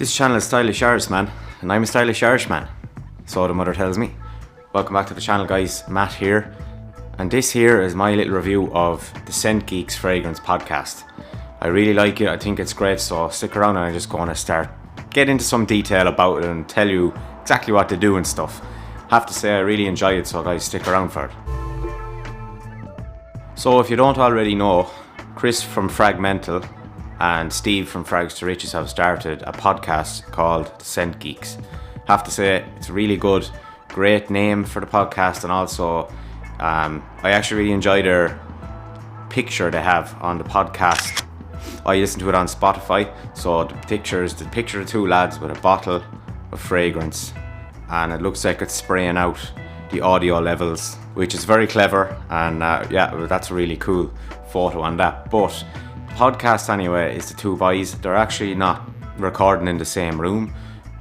This channel is Stylish Irishman, and I'm a stylish Irishman, so the mother tells me. Welcome back to the channel, guys. Matt here, and this here is my little review of the Scent Geeks Fragrance Podcast. I really like it, I think it's great, so stick around and I'm just going to get into some detail about it and tell you exactly what to do and stuff. Have to say I really enjoy it, so guys, stick around for it. So if you don't already know, Chris from Frag Mental and Steve from Frags to Riches have started a podcast called the Scent Geeks. Have to say it's a really good, great name for the podcast, and also I actually really enjoy their picture they have on the podcast. I listen to it on Spotify, so the picture of two lads with a bottle of fragrance, and it looks like it's spraying out the audio levels, which is very clever, and that's a really cool photo on that. But podcast anyway is the two boys. They're actually not recording in the same room.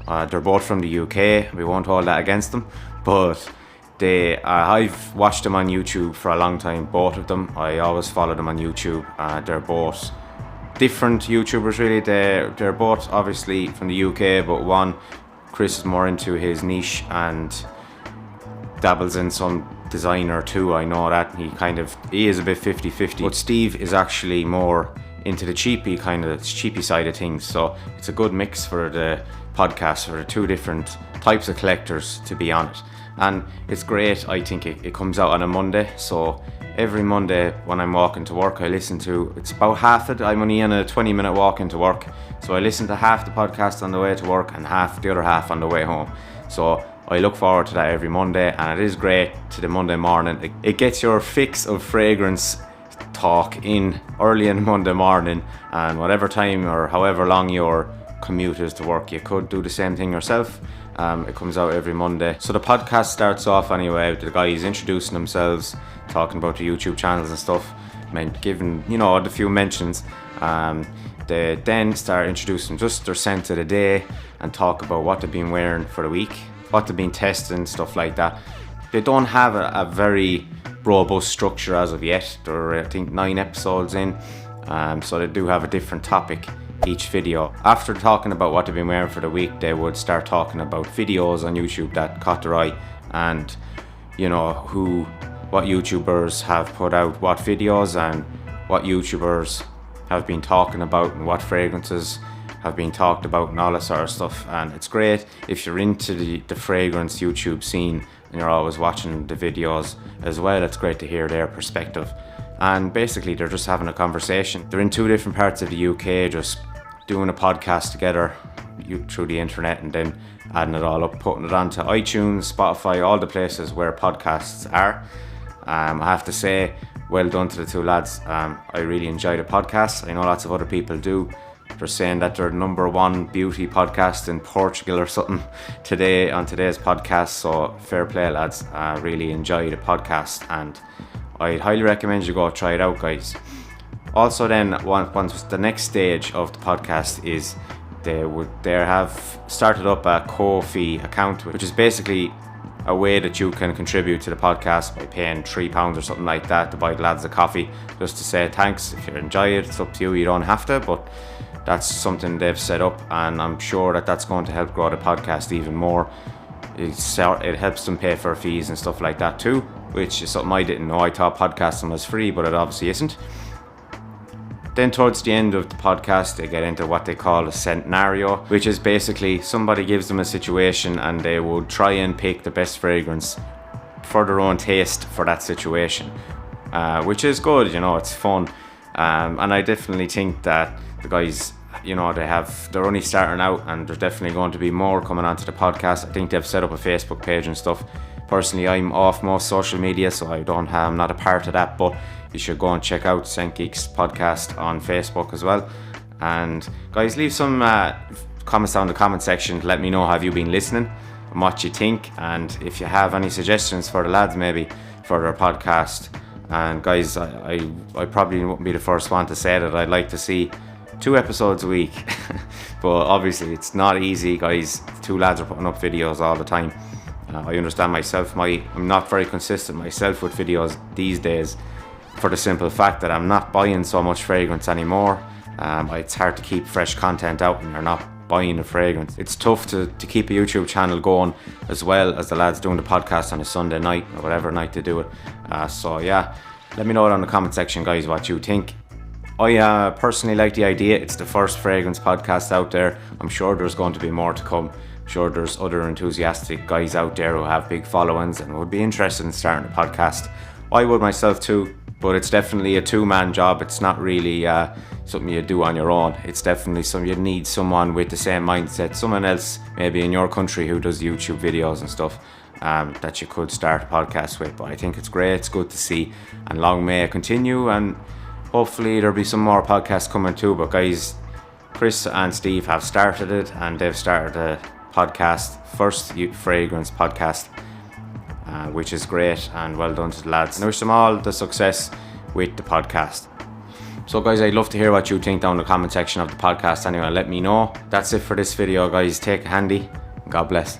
They're both from the UK. We won't hold that against them, but I've watched them on YouTube for a long time, both of them. I always follow them on YouTube. They're both different YouTubers really. They're both obviously from the UK, but Chris is more into his niche and dabbles in some designer too. I know that he is a bit 50-50, but Steve is actually more into the cheapy side of things. So it's a good mix for the podcast for the two different types of collectors to be on it, and it's great. I think it comes out on a Monday, so every Monday when I'm walking to work I listen to, it's about half it. I'm only on a 20-minute walk into work, so I listen to half the podcast on the way to work and the other half on the way home. So I look forward to that every Monday, and it is great to the Monday morning. It gets your fix of fragrance talk in early in Monday morning, and whatever time or however long your commute is to work, you could do the same thing yourself. It comes out every Monday. So the podcast starts off anyway with the guys introducing themselves, talking about the YouTube channels and stuff, giving the few mentions. They then start introducing just their scent of the day and talk about what they've been wearing for the week, what they've been testing, stuff like that. They don't have a very robust structure as of yet. They're I think 9 episodes in, so they do have a different topic each video. After talking about what they've been wearing for the week, they would start talking about videos on YouTube that caught their eye, and what YouTubers have put out what videos, and what YouTubers have been talking about, and what fragrances have been talked about, and all that sort of stuff. And it's great if you're into the fragrance YouTube scene and you're always watching the videos as well. It's great to hear their perspective. And basically they're just having a conversation. They're in 2 different parts of the UK, just doing a podcast together through the internet, and then adding it all up, putting it onto iTunes, Spotify, all the places where podcasts are. I have to say, well done to the two lads. I really enjoy the podcast. I know lots of other people do. They're saying that they're #1 beauty podcast in Portugal or something today on today's podcast, so fair play, lads. I really enjoy the podcast, and I'd highly recommend you go try it out, guys. Also then, once the next stage of the podcast is they have started up a Ko-fi account, which is basically a way that you can contribute to the podcast by paying £3 or something like that to buy the lads a coffee, just to say thanks. If you enjoy it, it's up to you, you don't have to, but that's something they've set up, and I'm sure that that's going to help grow the podcast even more. It helps them pay for fees and stuff like that too, which is something I didn't know. I thought podcasting was free, but it obviously isn't. Then towards the end of the podcast, they get into what they call a scenario, which is basically somebody gives them a situation and they will try and pick the best fragrance for their own taste for that situation, which is good, it's fun. And I definitely think that the guys, they're only starting out, and there's definitely going to be more coming onto the podcast. I think they've set up a Facebook page and stuff. Personally, I'm off most social media, so I'm not a part of that, but you should go and check out Scent Geeks Podcast on Facebook as well. And guys, leave some comments down in the comment section to let me know, have you been listening and what you think, and if you have any suggestions for the lads maybe for their podcast. And guys, I probably wouldn't be the first one to say that I'd like to see 2 episodes a week. But obviously it's not easy, guys. The 2 lads are putting up videos all the time. I understand myself, I'm not very consistent myself with videos these days, for the simple fact that I'm not buying so much fragrance anymore. It's hard to keep fresh content out when you're not buying a fragrance. It's tough to keep a YouTube channel going as well as the lads doing the podcast on a Sunday night or whatever night they do it. So yeah, let me know down in the comment section, guys, what you think. I personally like the idea. It's the first fragrance podcast out there. I'm sure there's going to be more to come. I'm sure there's other enthusiastic guys out there who have big followings and would be interested in starting a podcast. I would myself too, but it's definitely a two-man job. It's not really something you do on your own. It's definitely something you need someone with the same mindset, someone else maybe in your country who does YouTube videos and stuff, that you could start a podcast with. But I think it's great, it's good to see, and long may it continue, and hopefully there'll be some more podcasts coming too. But guys, Chris and Steve have started it, and they've started a podcast, first fragrance podcast, which is great, and well done to the lads. And I wish them all the success with the podcast. So guys, I'd love to hear what you think down in the comment section of the podcast anyway. Let me know. That's it for this video, guys. Take it handy. God bless.